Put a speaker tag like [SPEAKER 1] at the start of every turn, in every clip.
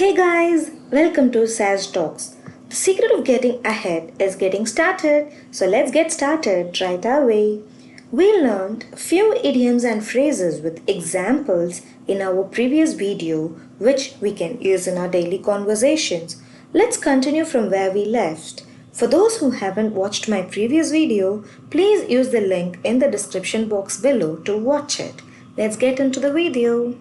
[SPEAKER 1] Hey guys, welcome to SAS Talks. The secret of getting ahead is getting started, so let's get started right away. We learned a few idioms and phrases with examples in our previous video, which we can use in our daily conversations. Let's continue from where we left. For those who haven't watched my previous video, please use the link in the description box below to watch it. Let's get into the video.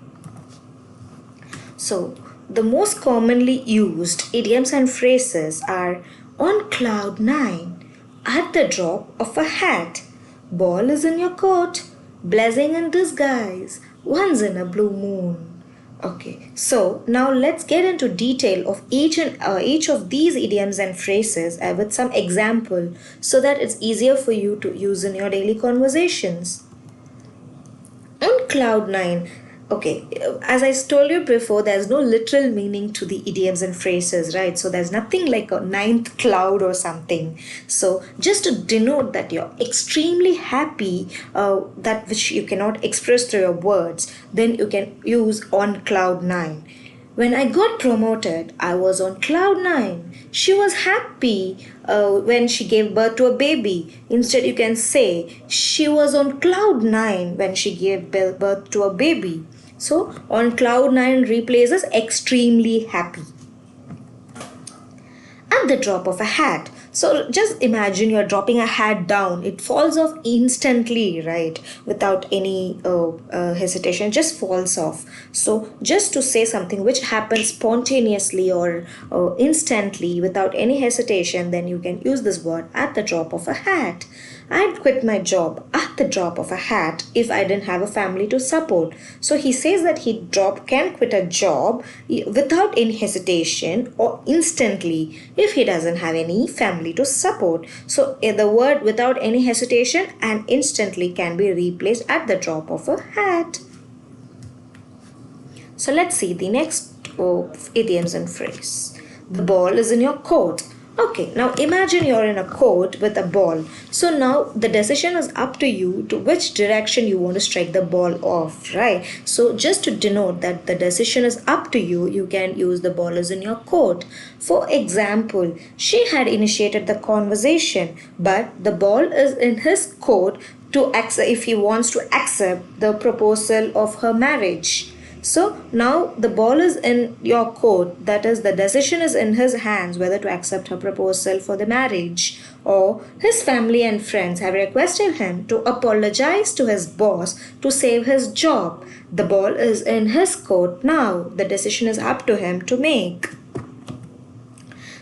[SPEAKER 1] So, the most commonly used idioms and phrases are on cloud nine, at the drop of a hat, ball is in your coat, blessing in disguise, once in a blue moon. Okay, so now let's get into detail of each of these idioms and phrases with some example so that it's easier for you to use in your daily conversations. On cloud nine, okay, as I told you before, there's no literal meaning to the idioms and phrases, right? So there's nothing like a ninth cloud or something. So just to denote that you're extremely happy, that which you cannot express through your words, then you can use on cloud nine. When I got promoted, I was on cloud nine. She was happy when she gave birth to a baby. Instead, you can say she was on cloud nine when she gave birth to a baby. So, on cloud nine replaces extremely happy. At the drop of a hat. So just imagine you're dropping a hat down. It falls off instantly, right? Without any hesitation, just falls off. So just to say something which happens spontaneously or instantly without any hesitation, then you can use this word at the drop of a hat. I'd quit my job at the drop of a hat if I didn't have a family to support. So he says that he can quit a job without any hesitation or instantly if he doesn't have any family to support. So the word without any hesitation and instantly can be replaced at the drop of a hat. So let's see the next idioms and phrase. The ball is in your court. Okay, now imagine you're in a court with a ball. So now the decision is up to you to which direction you want to strike the ball off, right? So just to denote that the decision is up to you, you can use the ball is in your court. For example, she had initiated the conversation, but the ball is in his court to accept if he wants to accept the proposal of her marriage. So now the ball is in your court, that is, the decision is in his hands whether to accept her proposal for the marriage, or his family and friends have requested him to apologize to his boss to save his job. The ball is in his court now, the decision is up to him to make.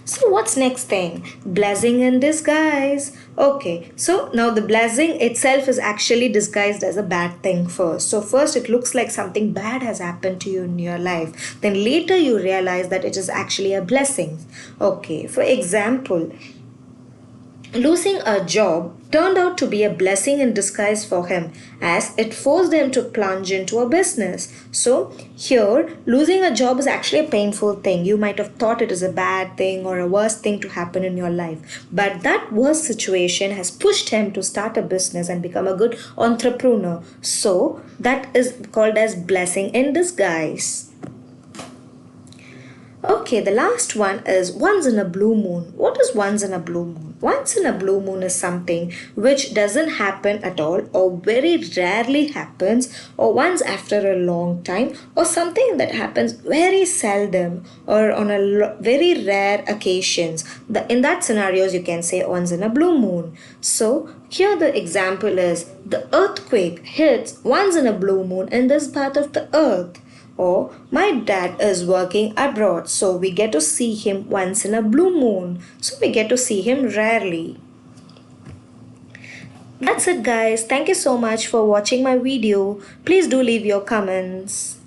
[SPEAKER 1] So what's next thing? Blessing in disguise. Okay, so now the blessing itself is actually disguised as a bad thing first. So first it looks like something bad has happened to you in your life. Then later you realize that it is actually a blessing. Okay, for example, losing a job turned out to be a blessing in disguise for him as it forced him to plunge into a business. So, here, losing a job is actually a painful thing. You might have thought it is a bad thing or a worse thing to happen in your life. But that worst situation has pushed him to start a business and become a good entrepreneur. So, that is called as blessing in disguise. Okay, the last one is once in a blue moon. What is once in a blue moon? Once in a blue moon is something which doesn't happen at all or very rarely happens or once after a long time or something that happens very seldom or on a very rare occasions. In that scenarios you can say once in a blue moon. So here the example is the earthquake hits once in a blue moon in this part of the earth. Or my dad is working abroad, so we get to see him once in a blue moon. So we get to see him rarely. That's it guys. Thank you so much for watching my video. Please do leave your comments.